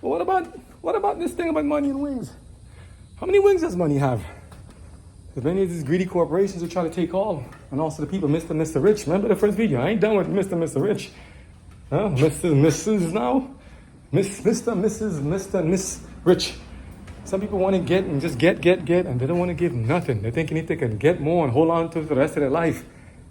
But what about this thing about money and wings? How many wings does money have? Because many of these greedy corporations are trying to take all, and also the people, Mr. Rich. Remember the first video? I ain't done with Mr. Rich. Huh? Mrs. now? Miss Rich. Some people want to get and just get, and they don't want to give nothing. They think they can get more and hold on to it for the rest of their life.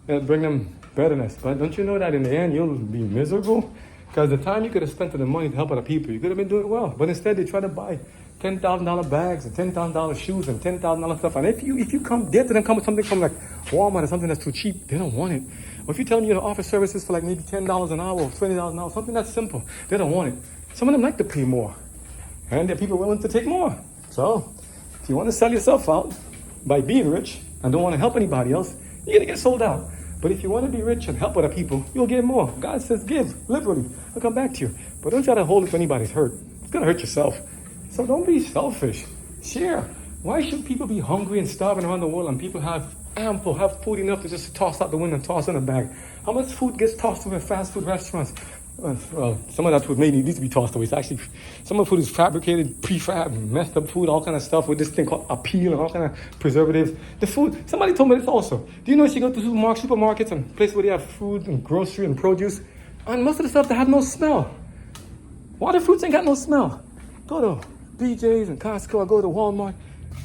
It'll bring them betterness. But don't you know that in the end, you'll be miserable? Because the time you could have spent the money to help other people, you could have been doing well. But instead, they try to buy $10,000 bags and $10,000 shoes and $10,000 stuff. And if you come there to them, come with something from like Walmart or something that's too cheap, they don't want it. Or if you tell them you're to offer services for like maybe $10 an hour or $20 an hour, something that's simple, they don't want it. Some of them like to pay more. And there are people willing to take more. So, if you want to sell yourself out by being rich and don't want to help anybody else, you're going to get sold out. But if you want to be rich and help other people, you'll get more. God says give liberally. I'll come back to you. But don't try to hold it for anybody's hurt. It's going to hurt yourself. So don't be selfish. Share. Why should people be hungry and starving around the world and people have food enough to just toss out the window and toss in a bag? How much food gets tossed away at fast food restaurants? Well, some of that food maybe needs to be tossed away. It's actually, some of the food is fabricated, prefab, messed up food, all kind of stuff with this thing called appeal and all kind of preservatives. The food, somebody told me this also. Do you know if you go to supermarkets and places where they have food and grocery and produce, and most of the stuff that have no smell. Water fruits ain't got no smell. Go to BJ's and Costco, I go to Walmart.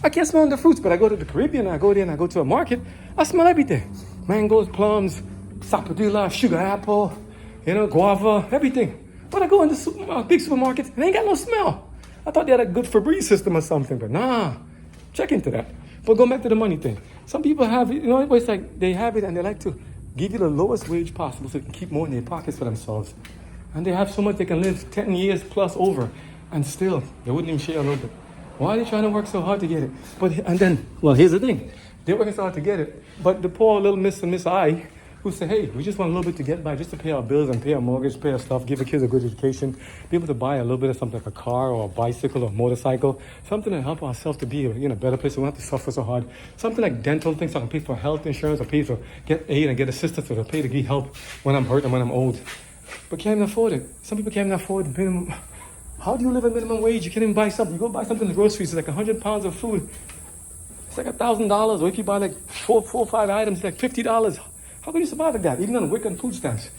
I can't smell the fruits, but I go to the Caribbean, I go there and I go to a market, I smell everything. Mangoes, plums, sapodilla, sugar apple, guava, everything. But I go in the big supermarkets and they ain't got no smell. I thought they had a good Febreze system or something, but nah. Check into that. But go back to the money thing. Some people have it, it's like they have it and they like to give you the lowest wage possible so they can keep more in their pockets for themselves. And they have so much they can live 10 years plus over and still they wouldn't even share a little bit. Why are they trying to work so hard to get it? Here's the thing. They're working so hard to get it, but the poor little Miss and Miss I who say, hey, we just want a little bit to get by, just to pay our bills and pay our mortgage, pay our stuff, give the kids a good education, be able to buy a little bit of something like a car or a bicycle or a motorcycle, something to help ourselves to be in a better place. We don't have to suffer so hard. Something like dental things, so I can pay for health insurance or pay for get aid and get assistance or pay to get help when I'm hurt and when I'm old. But can't even afford it. Some people can't even afford minimum. How do you live at minimum wage? You can't even buy something. You go buy something in the groceries, it's like 100 pounds of food. It's like $1,000. Or if you buy like four or five items, it's like $50. How can you survive like that, even on WIC and food stamps?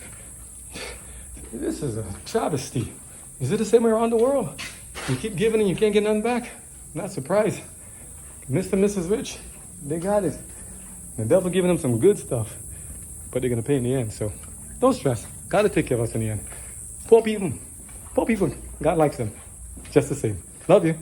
This is a travesty. Is it the same way around the world? You keep giving and you can't get nothing back? I'm not surprised. Mr. and Mrs. Rich, they got it. The devil giving them some good stuff, but they're going to pay in the end. So don't stress. God will take care of us in the end. Poor people, God likes them just the same. Love you.